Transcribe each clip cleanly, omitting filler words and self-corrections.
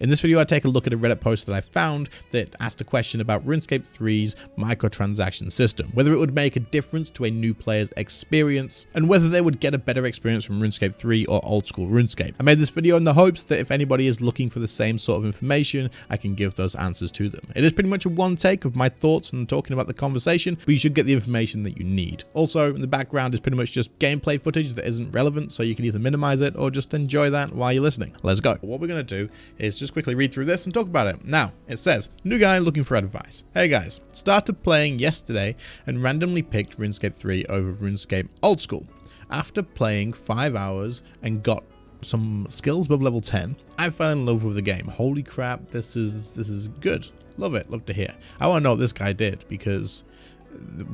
In this video, I take a look at a Reddit post that I found that asked a question about RuneScape 3's microtransaction system, whether it would make a difference to a new player's experience, and whether they would get a better experience from RuneScape 3 or old school RuneScape. I made this video in the hopes that if anybody is looking for the same sort of information, I can give those answers to them. It is pretty much a one take of my thoughts and talking about the conversation, but you should get the information that you need. Also, in the background is pretty much just gameplay footage that isn't relevant, so you can either minimize it or just enjoy that while you're listening. Let's go. What we're going to do is just quickly read through this and talk about it. Now, it says, new guy looking for advice. Hey guys, started playing yesterday and randomly picked RuneScape 3 over RuneScape Old School. After playing 5 hours and got some skills above level 10, I fell in love with the game. Holy crap, this is good. Love it, love to hear. I want to know what this guy did because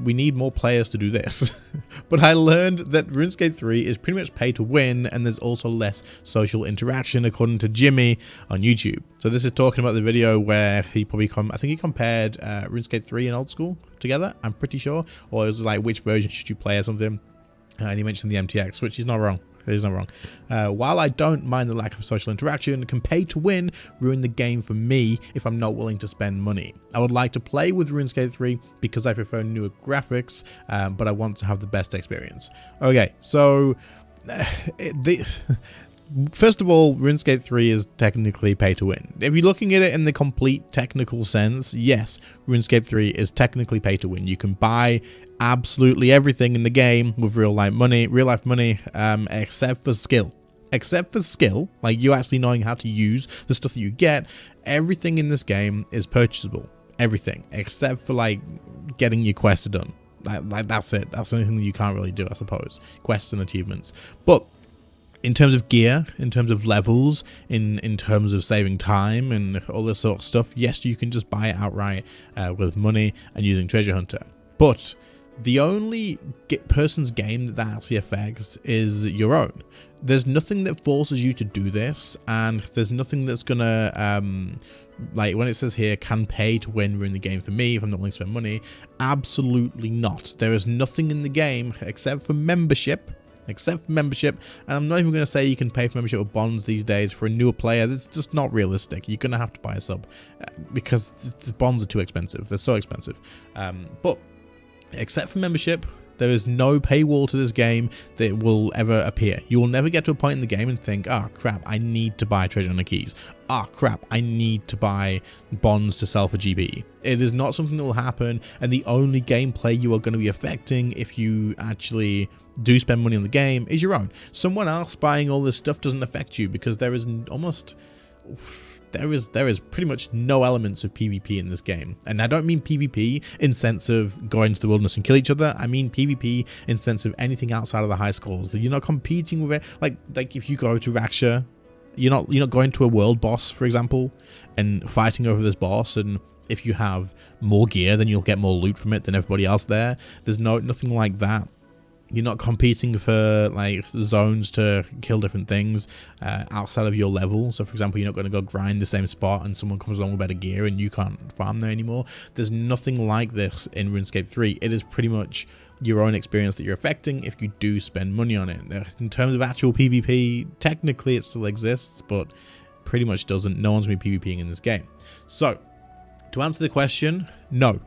we need more players to do this. But I learned that RuneScape 3 is pretty much pay to win, and there's also less social interaction according to Jimmy on YouTube. So this is talking about the video where he probably I think he compared RuneScape 3 and Old School together, I'm pretty sure, or it was like which version should you play or something, and he mentioned the MTX, which is not wrong. He's not wrong. While I don't mind the lack of social interaction, can pay to win ruin the game for me if I'm not willing to spend money. I would like to play with RuneScape 3 because I prefer newer graphics, but I want to have the best experience. Okay, so first of all, RuneScape 3 is technically pay to win. If you're looking at it in the complete technical sense, yes, RuneScape 3 is technically pay to win. You can buy absolutely everything in the game with real life money, except for skill. Except for skill, like you actually knowing how to use the stuff that you get, everything in this game is purchasable. Everything, except for like getting your quests done. Like that's it. That's the only thing that you can't really do, I suppose. Quests and achievements. But in terms of gear, in terms of levels, in terms of saving time and all this sort of stuff, yes, you can just buy it outright with money and using Treasure Hunter. But the only person's game that actually affects is your own. There's nothing that forces you to do this, and there's nothing that's gonna like when it says here can pay to win ruin the game for me if I'm not willing to spend money. Absolutely not. There is nothing in the game except for membership, and I'm not even going to say you can pay for membership or bonds these days for a newer player. That's just not realistic. You're going to have to buy a sub because the bonds are too expensive. They're so expensive. But except for membership, there is no paywall to this game that will ever appear. You will never get to a point in the game and think, oh crap, I need to buy Treasure Hunter keys. Oh crap, I need to buy bonds to sell for GP. It is not something that will happen, and the only gameplay you are going to be affecting if you actually do spend money on the game is your own. Someone else buying all this stuff doesn't affect you because there is almost... There is pretty much no elements of PvP in this game. And I don't mean PvP in sense of going into the wilderness and kill each other. I mean PvP in sense of anything outside of the high scores. You're not competing with it. Like if you go to Raksha, you're not going to a world boss, for example, and fighting over this boss, and if you have more gear, then you'll get more loot from it than everybody else there. There's nothing like that. You're not competing for like zones to kill different things outside of your level. So for example, you're not going to go grind the same spot and someone comes along with better gear and you can't farm there anymore. There's nothing like this in RuneScape 3. It is pretty much your own experience that you're affecting if you do spend money on it. In terms of actual PvP, technically it still exists, but pretty much doesn't. No one's been PvPing in this game. So to answer the question, no.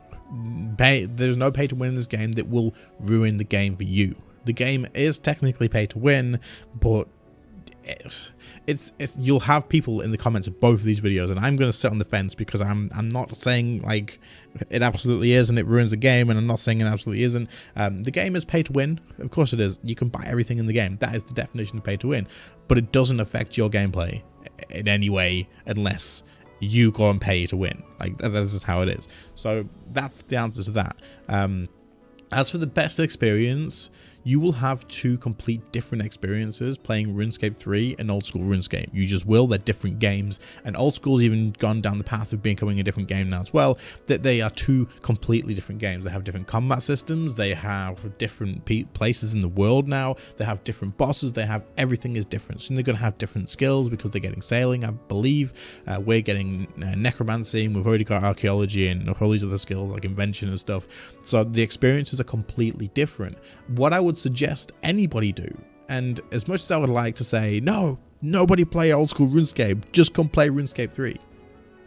There's no pay to win in this game that will ruin the game for you. The game is technically pay to win, but you'll have people in the comments of both of these videos, and I'm going to sit on the fence because I'm not saying like it absolutely is and it ruins the game, and I'm not saying it absolutely isn't. The game is pay to win, of course it is. You can buy everything in the game. That is the definition of pay to win, but it doesn't affect your gameplay in any way unless you go and pay to win. Like that's just how it is. So that's the answer to that. As for the best experience, you will have two complete different experiences playing RuneScape 3 and old school RuneScape. You just will. They're different games, and old school's even gone down the path of becoming a different game now as well. That they are two completely different games. They have different combat systems. They have different places in the world now. They have different bosses. They have everything is different. So they're going to have different skills because they're getting sailing, I believe. We're getting necromancy, and we've already got archaeology and all these other skills like invention and stuff. So the experiences are completely different. What I would suggest anybody do, and as much as I would like to say, no, Nobody play old school RuneScape. Just come play RuneScape 3.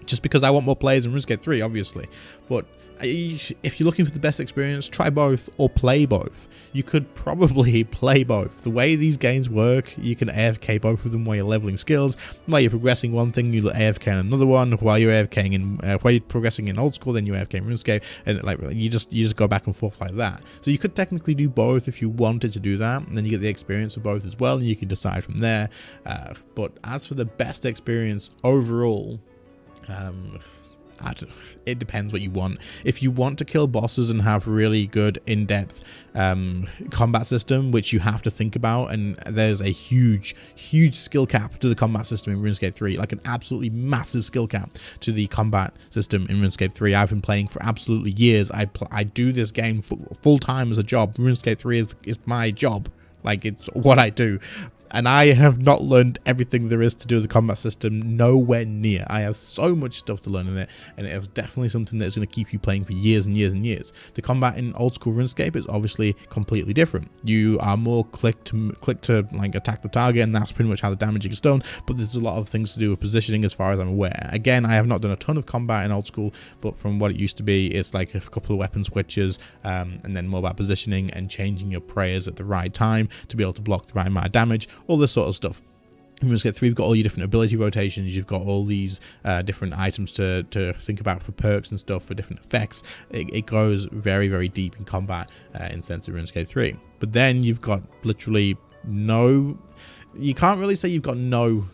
Just because I want more players in RuneScape 3, obviously. But if you're looking for the best experience, try both or play both. You could probably play both. The way these games work, you can AFK both of them while you're leveling skills. While you're progressing one thing, you AFK in another one. While you're AFKing in, while you're progressing in old school, then you AFK in RuneScape, and like you just go back and forth like that. So you could technically do both if you wanted to do that, and then you get the experience of both as well, and you can decide from there. But as for the best experience overall, it depends what you want. If you want to kill bosses and have really good in-depth combat system, which you have to think about, and there's a huge skill cap to the combat system in RuneScape 3, like an absolutely massive skill cap to the combat system in RuneScape 3. I've been playing for absolutely years. I do this game full time as a job. RuneScape 3 is my job. Like, it's what I do. And I have not learned everything there is to do with the combat system, nowhere near. I have so much stuff to learn in it, and it is definitely something that is going to keep you playing for years and years and years. The combat in old school RuneScape is obviously completely different. You are more click to like attack the target, and that's pretty much how the damaging is done, but there's a lot of things to do with positioning as far as I'm aware. Again, I have not done a ton of combat in old school, but from what it used to be, it's like a couple of weapon switches, and then more about positioning and changing your prayers at the right time to be able to block the right amount of damage. All this sort of stuff. In RuneScape 3, you've got all your different ability rotations, you've got all these different items to think about for perks and stuff, for different effects. It goes very, very deep in combat in sense of RuneScape 3. But then you've got literally no... You can't really say you've got no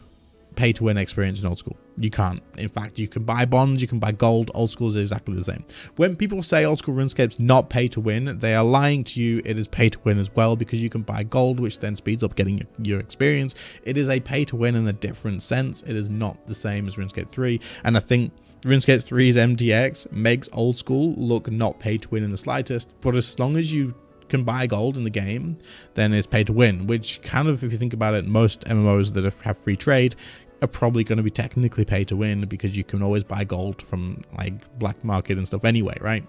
pay-to-win experience in old school. You can't. In fact, you can buy bonds, you can buy gold. Old school is exactly the same. When people say old school RuneScape's not pay to win, they are lying to you. It is pay to win as well, because you can buy gold, which then speeds up getting your experience. It is a pay to win in a different sense. It is not the same as RuneScape 3. And I think RuneScape 3's MTX makes old school look not pay to win in the slightest. But as long as you can buy gold in the game, then it's pay to win, which kind of, if you think about it, most MMOs that have free trade are probably going to be technically pay to win, because you can always buy gold from like black market and stuff anyway, right?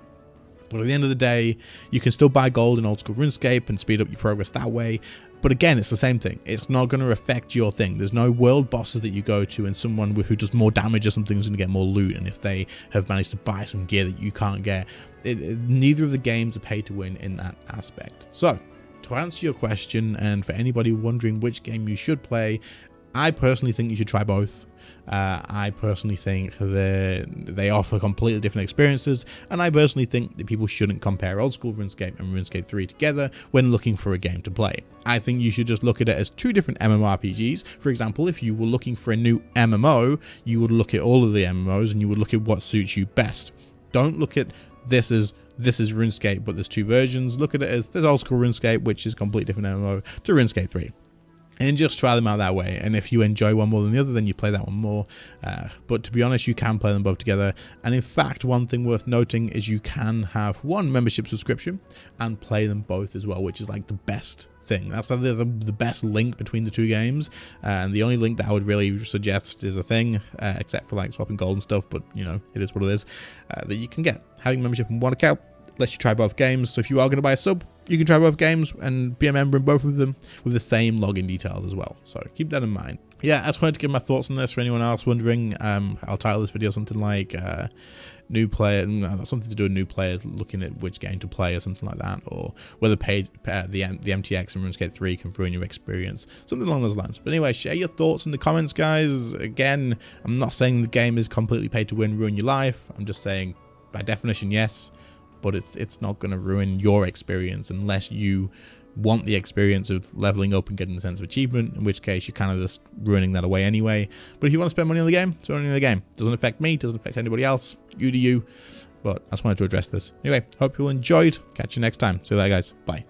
But at the end of the day, you can still buy gold in old school RuneScape and speed up your progress that way. But again, it's the same thing. It's not going to affect your thing. There's no world bosses that you go to and someone who does more damage or something is going to get more loot. And if they have managed to buy some gear that you can't get, neither of the games are pay to win in that aspect. So to answer your question, and for anybody wondering which game you should play, I personally think you should try both. I personally think that they offer completely different experiences, and I personally think that people shouldn't compare old school RuneScape and RuneScape 3 together when looking for a game to play. I think you should just look at it as two different MMORPGs. For example, if you were looking for a new MMO, you would look at all of the MMOs and you would look at what suits you best. Don't look at this is RuneScape, but there's two versions. Look at it as there's old school RuneScape, which is a completely different MMO, to RuneScape 3. And just try them out that way. And if you enjoy one more than the other, then you play that one more. But to be honest, you can play them both together. And in fact, one thing worth noting is you can have one membership subscription and play them both as well, which is like the best thing. That's like the best link between the two games. And the only link that I would really suggest is a thing, except for like swapping gold and stuff. But you know, it is what it is, that you can get. Having membership in one account lets you try both games. So if you are going to buy a sub, you can try both games and be a member in both of them with the same login details as well. So keep that in mind. Yeah, I just wanted to give my thoughts on this for anyone else wondering. I'll title this video something like new player, something to do with new players looking at which game to play or something like that, or whether the MTX and RuneScape 3 can ruin your experience, something along those lines. But anyway, share your thoughts in the comments, guys. Again, I'm not saying the game is completely pay to win, ruin your life. I'm just saying, by definition, yes. But it's not going to ruin your experience unless you want the experience of leveling up and getting the sense of achievement, in which case you're kind of just ruining that away anyway. But if you want to spend money on the game, spend money on the game. Doesn't affect me, doesn't affect anybody else. You do you. But I just wanted to address this. Anyway, hope you all enjoyed. Catch you next time. See you later, guys. Bye.